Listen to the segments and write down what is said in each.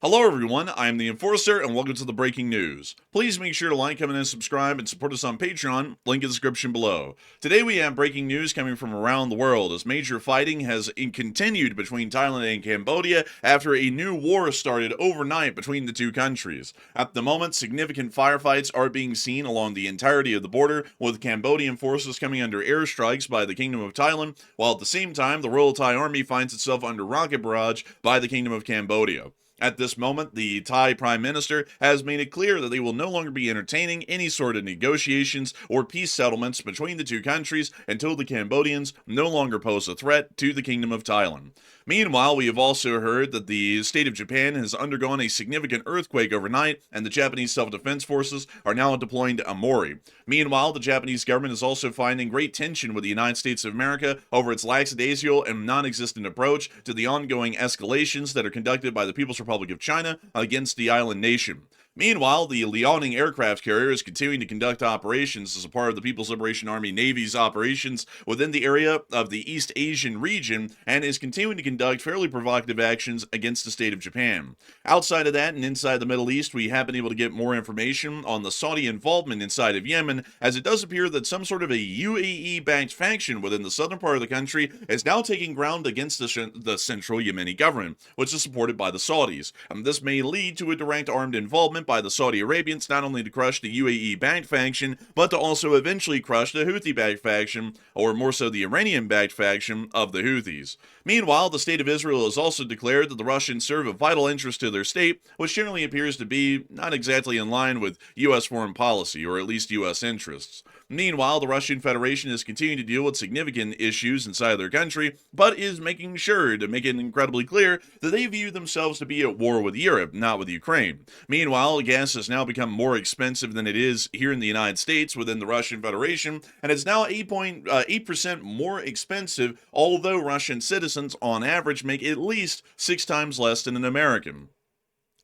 Hello everyone, I am the Enforcer and welcome to the breaking news. Please make sure to like, comment, and subscribe and support us on Patreon, link in the description below. Today we have breaking news coming from around the world as major fighting has continued between Thailand and Cambodia after a new war started overnight between the two countries. At the moment, significant firefights are being seen along the entirety of the border, with Cambodian forces coming under airstrikes by the Kingdom of Thailand, while at the same time the Royal Thai Army finds itself under rocket barrage by the Kingdom of Cambodia. At this moment, the Thai Prime Minister has made it clear that they will no longer be entertaining any sort of negotiations or peace settlements between the two countries until the Cambodians no longer pose a threat to the Kingdom of Thailand. Meanwhile, we have also heard that the state of Japan has undergone a significant earthquake overnight, and the Japanese self-defense forces are now deploying to Amori. Meanwhile, the Japanese government is also finding great tension with the United States of America over its lackadaisical and non-existent approach to the ongoing escalations that are conducted by the People's Republic of China against the island nation. Meanwhile, the Liaoning aircraft carrier is continuing to conduct operations as a part of the People's Liberation Army Navy's operations within the area of the East Asian region and is continuing to conduct fairly provocative actions against the state of Japan. Outside of that and inside the Middle East, we have been able to get more information on the Saudi involvement inside of Yemen, as it does appear that some sort of a UAE-backed faction within the southern part of the country is now taking ground against the central Yemeni government, which is supported by the Saudis. And this may lead to a direct armed involvement by the Saudi Arabians, not only to crush the UAE-backed faction, but to also eventually crush the Houthi-backed faction, or more so the Iranian-backed faction of the Houthis. Meanwhile, the state of Israel has also declared that the Russians serve a vital interest to their state, which generally appears to be not exactly in line with U.S. foreign policy, or at least U.S. interests. Meanwhile, the Russian Federation is continuing to deal with significant issues inside their country, but is making sure to make it incredibly clear that they view themselves to be at war with Europe, not with Ukraine. Meanwhile, gas has now become more expensive than it is here in the United States within the Russian Federation, and it's now 8.8% more expensive, although Russian citizens on average make at least 6 times less than an American.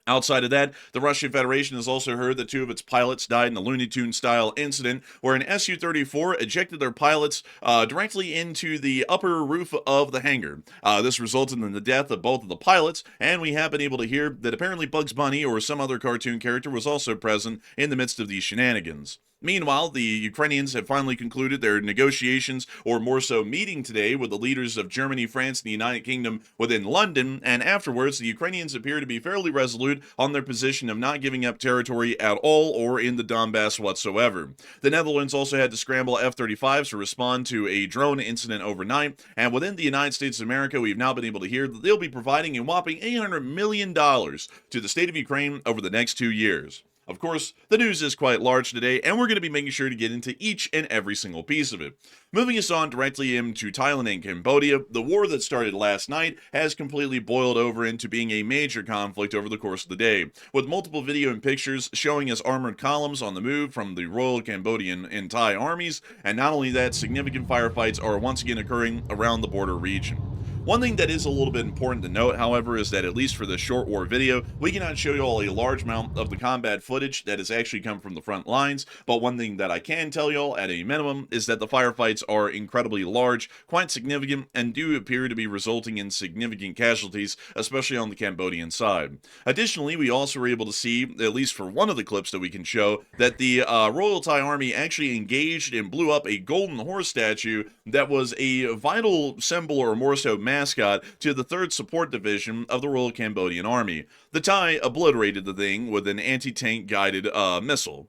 Outside of that, the Russian Federation has also heard that 2 of its pilots died in a Looney Tunes-style incident where an Su-34 ejected their pilots directly into the upper roof of the hangar. This resulted in the death of both of the pilots, and we have been able to hear that apparently Bugs Bunny or some other cartoon character was also present in the midst of these shenanigans. Meanwhile, the Ukrainians have finally concluded their negotiations, or more so meeting today, with the leaders of Germany, France, and the United Kingdom within London, and afterwards the Ukrainians appear to be fairly resolute on their position of not giving up territory at all or in the Donbass whatsoever. The Netherlands also had to scramble F-35s to respond to a drone incident overnight, and within the United States of America, we've now been able to hear that they'll be providing a whopping $800 million to the state of Ukraine over the next 2 years. Of course, the news is quite large today, and we're going to be making sure to get into each and every single piece of it. Moving us on directly into Thailand and Cambodia, the war that started last night has completely boiled over into being a major conflict over the course of the day, with multiple video and pictures showing us armored columns on the move from the Royal Cambodian and Thai armies, and not only that, significant firefights are once again occurring around the border region. One thing that is a little bit important to note, however, is that at least for this short war video, we cannot show you all a large amount of the combat footage that has actually come from the front lines, but one thing that I can tell y'all at a minimum is that the firefights are incredibly large, quite significant, and do appear to be resulting in significant casualties, especially on the Cambodian side. Additionally, we also were able to see, at least for one of the clips that we can show, that the Royal Thai Army actually engaged and blew up a golden horse statue that was a vital symbol, or more so mascot, to the 3rd Support Division of the Royal Cambodian Army. The Thai obliterated the thing with an anti-tank guided missile.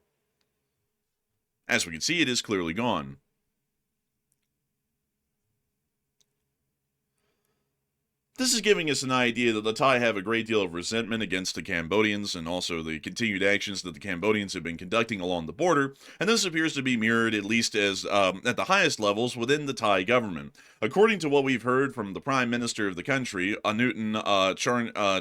As we can see, it is clearly gone. This is giving us an idea that the Thai have a great deal of resentment against the Cambodians and also the continued actions that the Cambodians have been conducting along the border, and this appears to be mirrored at least as at the highest levels within the Thai government. According to what we've heard from the Prime Minister of the country, Anutin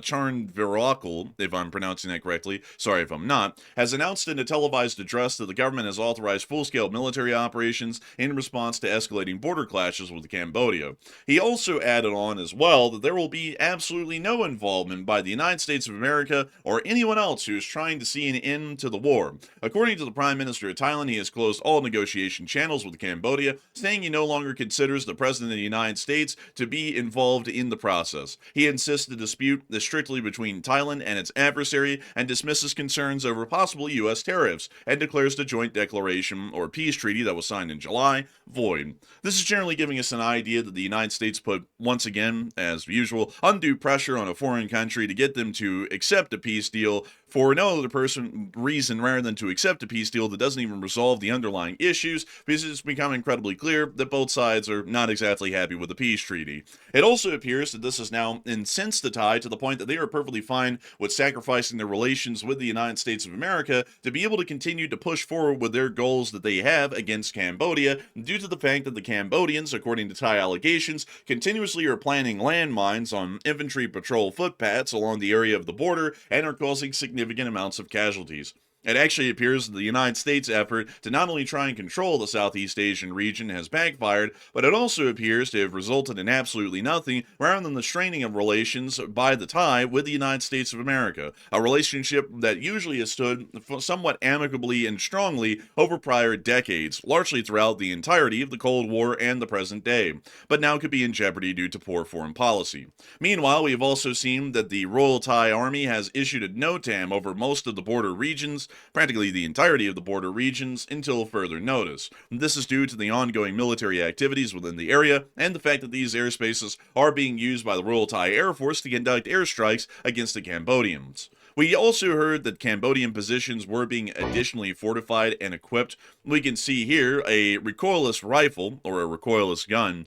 Charnvirakul, if I'm pronouncing that correctly, sorry if I'm not, has announced in a televised address that the government has authorized full-scale military operations in response to escalating border clashes with Cambodia. He also added on as well that there will be absolutely no involvement by the United States of America or anyone else who is trying to see an end to the war. According to the Prime Minister of Thailand, he has closed all negotiation channels with Cambodia, saying he no longer considers the President of the United States to be involved in the process. He insists the dispute is strictly between Thailand and its adversary and dismisses concerns over possible U.S. tariffs and declares the joint declaration or peace treaty that was signed in July void. This is generally giving us an idea that the United States put, once again, as usual, undue pressure on a foreign country to get them to accept a peace deal for no other reason rather than to accept a peace deal that doesn't even resolve the underlying issues, because it's become incredibly clear that both sides are not exactly happy with the peace treaty. It also appears that this has now incensed the Thai to the point that they are perfectly fine with sacrificing their relations with the United States of America to be able to continue to push forward with their goals that they have against Cambodia, due to the fact that the Cambodians, according to Thai allegations, continuously are planting landmines on infantry patrol footpaths along the area of the border and are causing significant amounts of casualties. It actually appears that the United States' effort to not only try and control the Southeast Asian region has backfired, but it also appears to have resulted in absolutely nothing rather than the straining of relations by the Thai with the United States of America, a relationship that usually has stood somewhat amicably and strongly over prior decades, largely throughout the entirety of the Cold War and the present day, but now could be in jeopardy due to poor foreign policy. Meanwhile, we have also seen that the Royal Thai Army has issued a NOTAM over most of the border regions, practically the entirety of the border regions, until further notice. This is due to the ongoing military activities within the area and the fact that these airspaces are being used by the Royal Thai Air Force to conduct airstrikes against the Cambodians. We also heard that Cambodian positions were being additionally fortified and equipped. We can see here a recoilless rifle, or a recoilless gun,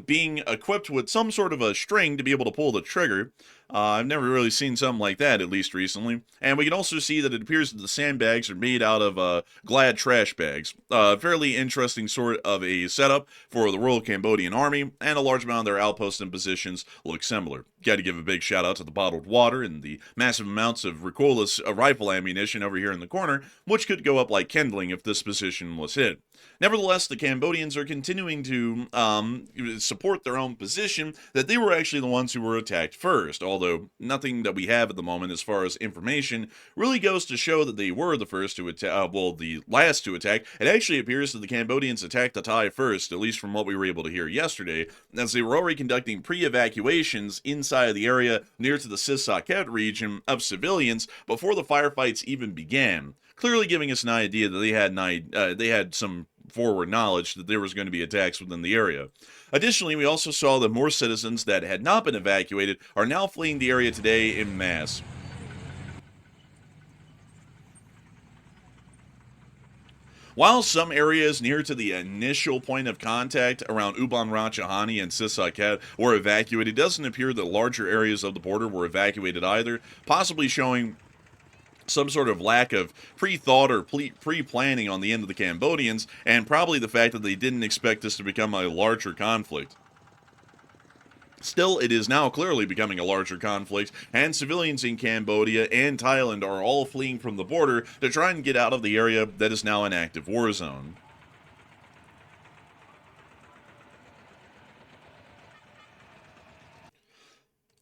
being equipped with some sort of a string to be able to pull the trigger. I've never really seen something like that, at least recently. And we can also see that it appears that the sandbags are made out of Glad trash bags. Fairly interesting sort of a setup for the Royal Cambodian Army, and a large amount of their outposts and positions look similar. Got to give a big shout out to the bottled water and the massive amounts of recoilless rifle ammunition over here in the corner, which could go up like kindling if this position was hit. Nevertheless, the Cambodians are continuing to support their own position that they were actually the ones who were attacked first, although nothing that we have at the moment as far as information really goes to show that they were the first to attack, the last to attack. It actually appears that the Cambodians attacked the Thai first, at least from what we were able to hear yesterday, as they were already conducting pre-evacuations inside of the area near to the SKYROCKET region of civilians before the firefights even began, clearly giving us an idea that they had some forward knowledge that there was going to be attacks within the area. Additionally, we also saw that more citizens that had not been evacuated are now fleeing the area today en masse. While some areas near to the initial point of contact around Ubon Ratchathani and SKYROCKET were evacuated, it doesn't appear that larger areas of the border were evacuated either, possibly showing some sort of lack of pre-thought or pre-planning on the end of the Cambodians, and probably the fact that they didn't expect this to become a larger conflict. Still, it is now clearly becoming a larger conflict, and civilians in Cambodia and Thailand are all fleeing from the border to try and get out of the area that is now an active war zone.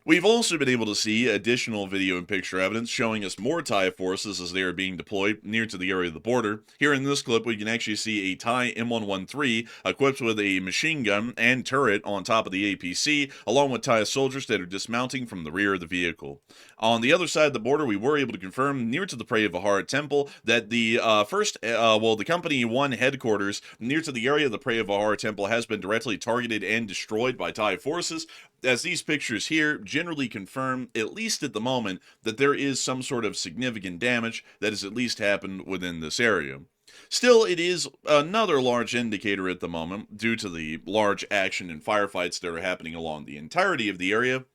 We've also been able to see additional video and picture evidence showing us more Thai forces as they are being deployed near to the area of the border. Here in this clip, we can actually see a Thai M113 equipped with a machine gun and turret on top of the APC, along with Thai soldiers that are dismounting from the rear of the vehicle. On the other side of the border, we were able to confirm near to the Prey of Vihara Temple that the the Company 1 headquarters near to the area of the Prey of Vihara Temple has been directly targeted and destroyed by Thai forces, as these pictures here generally confirm, at least at the moment, that there is some sort of significant damage that has at least happened within this area. Still, it is another large indicator at the moment, due to the large action and firefights that are happening along the entirety of the area,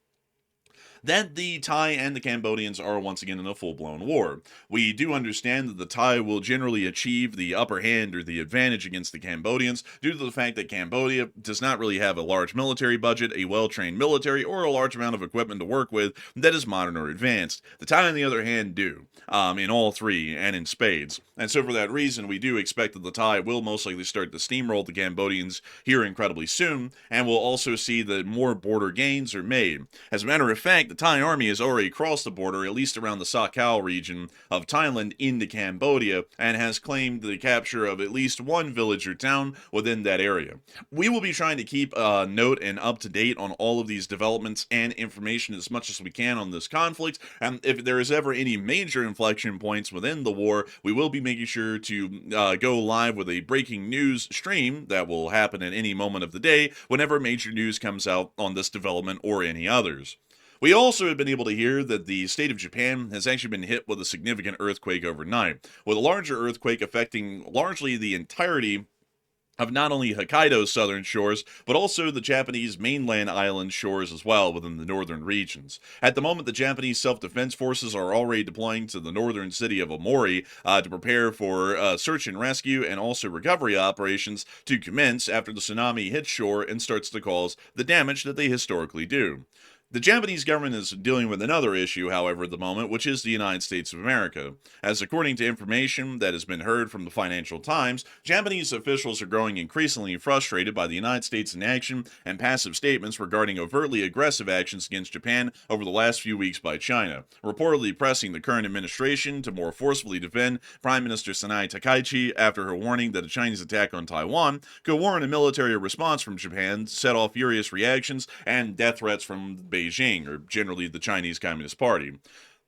that the Thai and the Cambodians are once again in a full-blown war. We do understand that the Thai will generally achieve the upper hand or the advantage against the Cambodians due to the fact that Cambodia does not really have a large military budget, a well-trained military, or a large amount of equipment to work with that is modern or advanced. The Thai, on the other hand, do, in all three and in spades. And so for that reason, we do expect that the Thai will most likely start to steamroll the Cambodians here incredibly soon, and we'll also see that more border gains are made. As a matter of fact, the Thai army has already crossed the border, at least around the Sakao region of Thailand, into Cambodia, and has claimed the capture of at least one village or town within that area. We will be trying to keep a note and up to date on all of these developments and information as much as we can on this conflict, and if there is ever any major inflection points within the war, we will be making sure to go live with a breaking news stream that will happen at any moment of the day whenever major news comes out on this development or any others. We also have been able to hear that the state of Japan has actually been hit with a significant earthquake overnight, with a larger earthquake affecting largely the entirety of not only Hokkaido's southern shores, but also the Japanese mainland island shores as well within the northern regions. At the moment, the Japanese self-defense forces are already deploying to the northern city of Omori to prepare for search and rescue and also recovery operations to commence after the tsunami hits shore and starts to cause the damage that they historically do. The Japanese government is dealing with another issue, however, at the moment, which is the United States of America. As according to information that has been heard from the Financial Times, Japanese officials are growing increasingly frustrated by the United States' inaction and passive statements regarding overtly aggressive actions against Japan over the last few weeks by China, reportedly pressing the current administration to more forcefully defend Prime Minister Sanai Takaichi after her warning that a Chinese attack on Taiwan could warrant a military response from Japan, set off furious reactions and death threats from Beijing, or generally the Chinese Communist Party.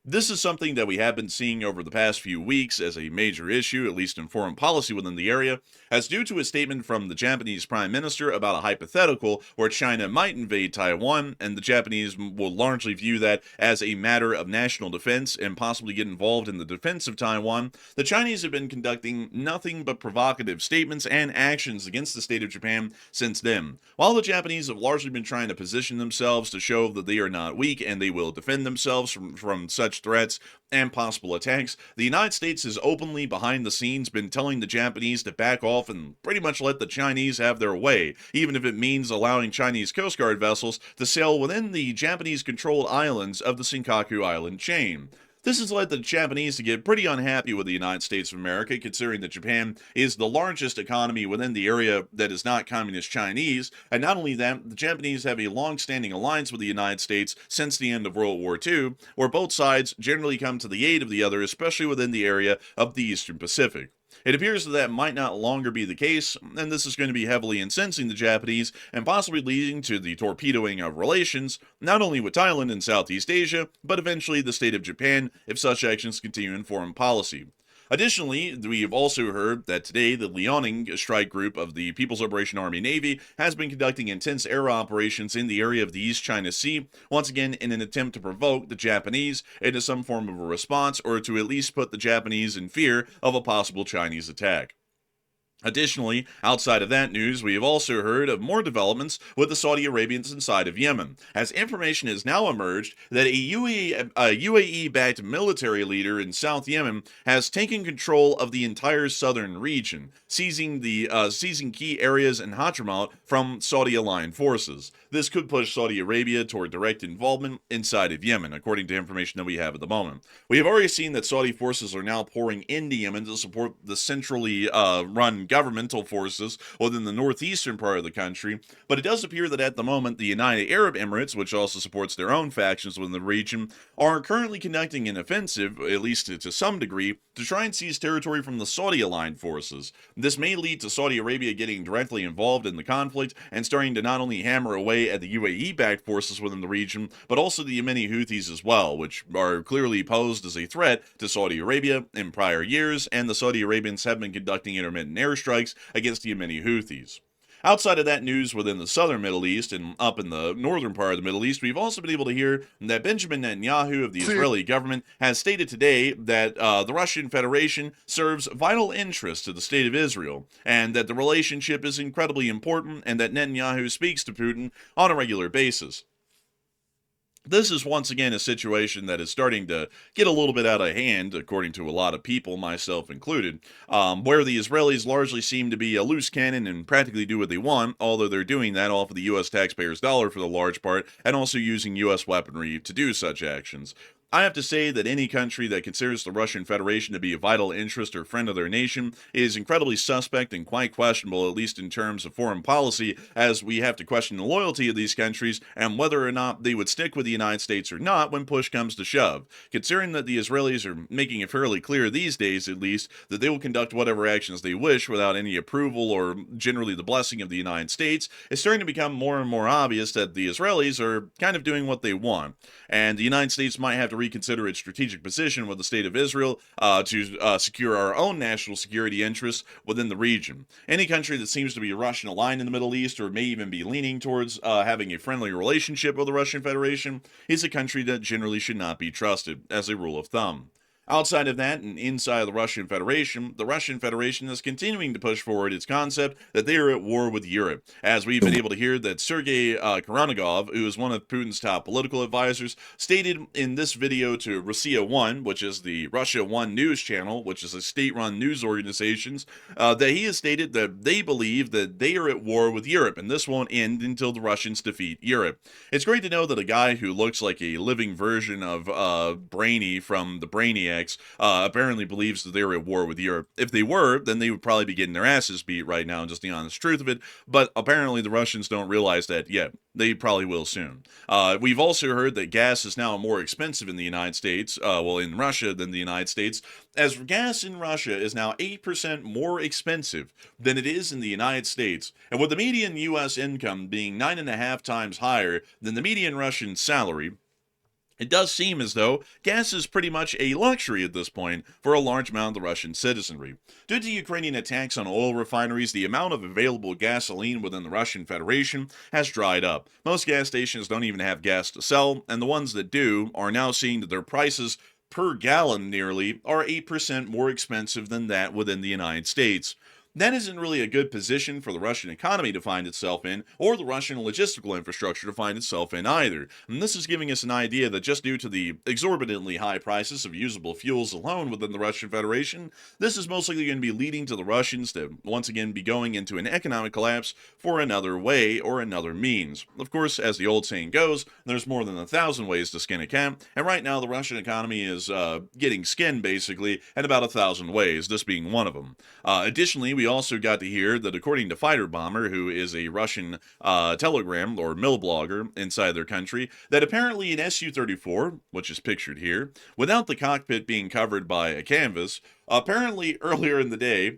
This is something that we have been seeing over the past few weeks as a major issue, at least in foreign policy within the area, as due to a statement from the Japanese Prime Minister about a hypothetical where China might invade Taiwan, and the Japanese will largely view that as a matter of national defense and possibly get involved in the defense of Taiwan. The Chinese have been conducting nothing but provocative statements and actions against the state of Japan since then. While the Japanese have largely been trying to position themselves to show that they are not weak and they will defend themselves from such threats and possible attacks, the United States has openly behind the scenes been telling the Japanese to back off and pretty much let the Chinese have their way, even if it means allowing Chinese Coast Guard vessels to sail within the Japanese-controlled islands of the Senkaku Island chain. This has led the Japanese to get pretty unhappy with the United States of America, considering that Japan is the largest economy within the area that is not communist Chinese, and not only that, the Japanese have a long-standing alliance with the United States since the end of World War II, where both sides generally come to the aid of the other, especially within the area of the Eastern Pacific. It appears that might not longer be the case, and this is going to be heavily incensing the Japanese and possibly leading to the torpedoing of relations, not only with Thailand and Southeast Asia, but eventually the state of Japan if such actions continue in foreign policy. Additionally, we have also heard that today the Liaoning strike group of the People's Liberation Army Navy has been conducting intense air operations in the area of the East China Sea, once again in an attempt to provoke the Japanese into some form of a response or to at least put the Japanese in fear of a possible Chinese attack. Additionally, outside of that news, we have also heard of more developments with the Saudi Arabians inside of Yemen, as information has now emerged that a UAE-backed military leader in South Yemen has taken control of the entire southern region, seizing key areas in Hadramaut from Saudi-aligned forces. This could push Saudi Arabia toward direct involvement inside of Yemen, according to information that we have at the moment. We have already seen that Saudi forces are now pouring into Yemen to support the centrally run governmental forces within the northeastern part of the country, but it does appear that at the moment the United Arab Emirates, which also supports their own factions within the region, are currently conducting an offensive, at least to some degree, to try and seize territory from the Saudi-aligned forces. This may lead to Saudi Arabia getting directly involved in the conflict and starting to not only hammer away at the UAE-backed forces within the region, but also the Yemeni Houthis as well, which are clearly posed as a threat to Saudi Arabia in prior years, and the Saudi Arabians have been conducting intermittent airstrikes against the Yemeni Houthis. Outside of that news within the southern Middle East and up in the northern part of the Middle East, we've also been able to hear that Benjamin Netanyahu of the Israeli government has stated today that the Russian Federation serves vital interests to the state of Israel, and that the relationship is incredibly important, and that Netanyahu speaks to Putin on a regular basis. This is once again a situation that is starting to get a little bit out of hand, according to a lot of people, myself included, where the Israelis largely seem to be a loose cannon and practically do what they want, although they're doing that off of the U.S. taxpayers' dollar for the large part, and also using U.S. weaponry to do such actions. I have to say that any country that considers the Russian Federation to be a vital interest or friend of their nation is incredibly suspect and quite questionable, at least in terms of foreign policy, as we have to question the loyalty of these countries and whether or not they would stick with the United States or not when push comes to shove. Considering that the Israelis are making it fairly clear these days, at least, that they will conduct whatever actions they wish without any approval or generally the blessing of the United States, it's starting to become more and more obvious that the Israelis are kind of doing what they want, and the United States might have to reconsider its strategic position with the state of Israel to secure our own national security interests within the region. Any country that seems to be Russian aligned in the Middle East, or may even be leaning towards having a friendly relationship with the Russian Federation, is a country that generally should not be trusted, as a rule of thumb. Outside of that, and inside of the Russian Federation is continuing to push forward its concept that they are at war with Europe, as we've been able to hear that Sergei Koronagov, who is one of Putin's top political advisors, stated in this video to Russia One, which is the Russia One news channel, which is a state-run news organization, that he has stated that they believe that they are at war with Europe, and this won't end until the Russians defeat Europe. It's great to know that a guy who looks like a living version of Brainy from the Brainiacs apparently believes that they're at war with Europe. If they were, then they would probably be getting their asses beat right now, just the honest truth of it. But apparently the Russians don't realize that yet. They probably will soon. We've also heard that gas is now more expensive in the United States, in Russia than the United States, as gas in Russia is now 8% more expensive than it is in the United States. And with the median U.S. income being 9.5 times higher than the median Russian salary, it does seem as though gas is pretty much a luxury at this point for a large amount of the Russian citizenry. Due to Ukrainian attacks on oil refineries, the amount of available gasoline within the Russian Federation has dried up. Most gas stations don't even have gas to sell, and the ones that do are now seeing that their prices per gallon nearly are 8% more expensive than that within the United States. That isn't really a good position for the Russian economy to find itself in, or the Russian logistical infrastructure to find itself in either. And this is giving us an idea that just due to the exorbitantly high prices of usable fuels alone within the Russian Federation, this is most likely going to be leading to the Russians to once again be going into an economic collapse for another way or another means. Of course, as the old saying goes, there's more than 1,000 ways to skin a cat, and right now the Russian economy is getting skinned basically in about 1,000 ways, this being one of them. Additionally, we also got to hear that according to Fighter Bomber, who is a Russian Telegram or mill blogger inside their country, that apparently an Su-34, which is pictured here, without the cockpit being covered by a canvas, apparently earlier in the day,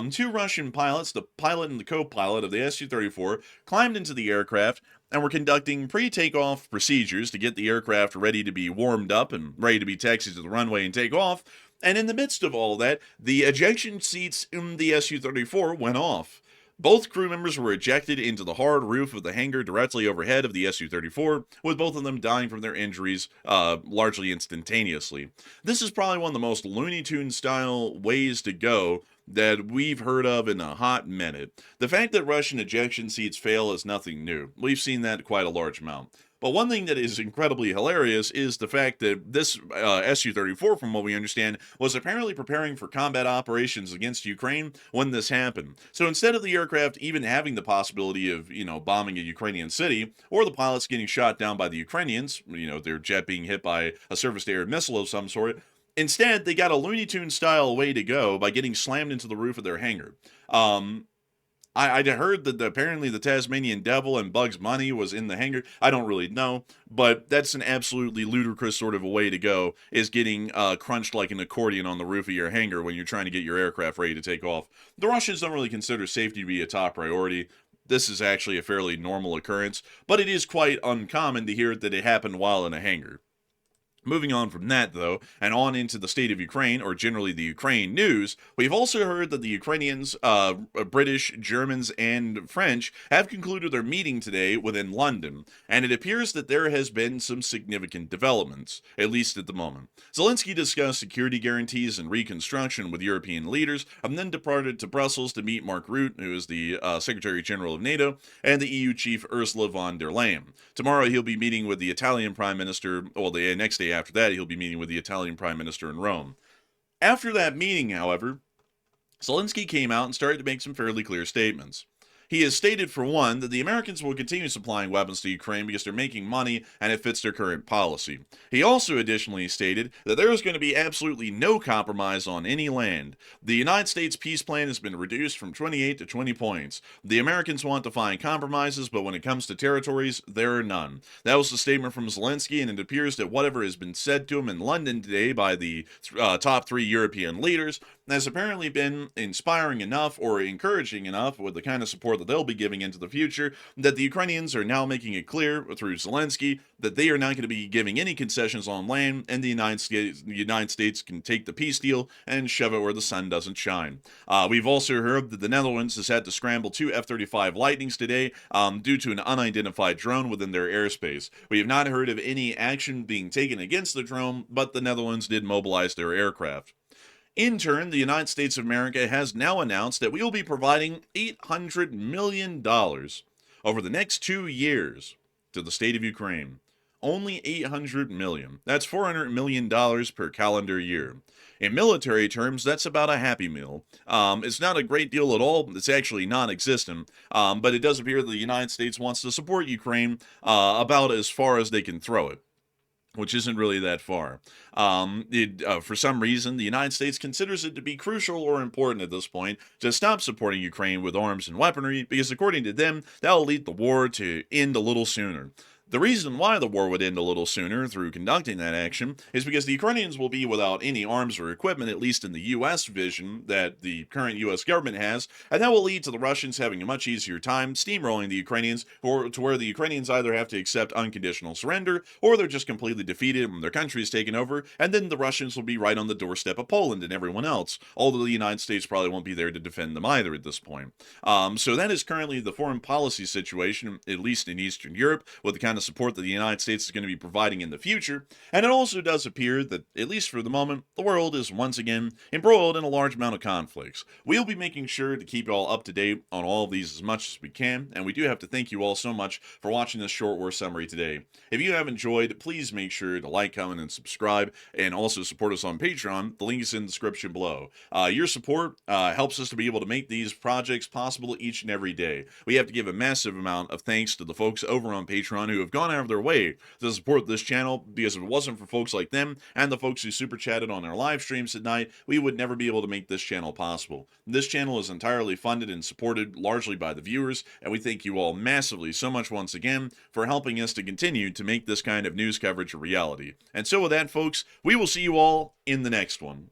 two Russian pilots, the pilot and the co-pilot of the Su-34, climbed into the aircraft and were conducting pre-takeoff procedures to get the aircraft ready to be warmed up and ready to be taxied to the runway and take off. And in the midst of all that, the ejection seats in the Su-34 went off. Both crew members were ejected into the hard roof of the hangar directly overhead of the Su-34, with both of them dying from their injuries largely instantaneously. This is probably one of the most Looney Tunes style ways to go that we've heard of in a hot minute. The fact that Russian ejection seats fail is nothing new. We've seen that quite a large amount. But one thing that is incredibly hilarious is the fact that this Su-34, from what we understand, was apparently preparing for combat operations against Ukraine when this happened. So instead of the aircraft even having the possibility of, bombing a Ukrainian city, or the pilots getting shot down by the Ukrainians, their jet being hit by a surface-to-air missile of some sort, instead, they got a Looney Tunes style way to go by getting slammed into the roof of their hangar. I'd heard that apparently the Tasmanian Devil and Bugs Bunny was in the hangar. I don't really know, but that's an absolutely ludicrous sort of a way to go, is getting crunched like an accordion on the roof of your hangar when you're trying to get your aircraft ready to take off. The Russians don't really consider safety to be a top priority. This is actually a fairly normal occurrence, but it is quite uncommon to hear that it happened while in a hangar. Moving on from that, though, and on into the state of Ukraine, or generally the Ukraine news, we've also heard that the Ukrainians, British, Germans, and French have concluded their meeting today within London, and it appears that there has been some significant developments, at least at the moment. Zelensky discussed security guarantees and reconstruction with European leaders, and then departed to Brussels to meet Mark Rutte, who is the Secretary General of NATO, and the EU chief Ursula von der Leyen. Tomorrow he'll be meeting with the Italian Prime Minister, well, the next day after that, he'll be meeting with the Italian Prime Minister in Rome. After that meeting, however, Zelensky came out and started to make some fairly clear statements. He has stated, for one, that the Americans will continue supplying weapons to Ukraine because they're making money and it fits their current policy. He also additionally stated that there is going to be absolutely no compromise on any land. The United States peace plan has been reduced from 28 to 20 points. The Americans want to find compromises, but when it comes to territories, there are none. That was the statement from Zelensky, and it appears that whatever has been said to him in London today by the top 3 European leaders has apparently been inspiring enough or encouraging enough with the kind of support that they'll be giving into the future, that the Ukrainians are now making it clear through Zelensky that they are not going to be giving any concessions on land, and the United States can take the peace deal and shove it where the sun doesn't shine. We've also heard that the Netherlands has had to scramble 2 F-35 Lightnings today due to an unidentified drone within their airspace. We have not heard of any action being taken against the drone, but the Netherlands did mobilize their aircraft. In turn, the United States of America has now announced that we will be providing $800 million over the next 2 years to the state of Ukraine. Only $800 million. That's $400 million per calendar year. In military terms, that's about a Happy Meal. It's not a great deal at all. It's actually non-existent. But it does appear that the United States wants to support Ukraine about as far as they can throw it, which isn't really that far. For some reason, the United States considers it to be crucial or important at this point to stop supporting Ukraine with arms and weaponry, because according to them, that will lead the war to end a little sooner. The reason why the war would end a little sooner through conducting that action is because the Ukrainians will be without any arms or equipment, at least in the U.S. vision that the current U.S. government has, and that will lead to the Russians having a much easier time steamrolling the Ukrainians, or to where the Ukrainians either have to accept unconditional surrender, or they're just completely defeated and their country is taken over, and then the Russians will be right on the doorstep of Poland and everyone else, although the United States probably won't be there to defend them either at this point. So that is currently the foreign policy situation, at least in Eastern Europe, with the kind of support that the United States is going to be providing in the future, and it also does appear that, at least for the moment, the world is once again embroiled in a large amount of conflicts. We'll be making sure to keep you all up to date on all of these as much as we can, and we do have to thank you all so much for watching this short war summary today. If you have enjoyed, please make sure to like, comment, and subscribe, and also support us on Patreon. The link is in the description below. Your support helps us to be able to make these projects possible each and every day. We have to give a massive amount of thanks to the folks over on Patreon who have gone out of their way to support this channel, because if it wasn't for folks like them and the folks who super chatted on our live streams at night, we would never be able to make this channel possible. This channel is entirely funded and supported largely by the viewers, and we thank you all massively so much once again for helping us to continue to make this kind of news coverage a reality. And so with that, folks, we will see you all in the next one.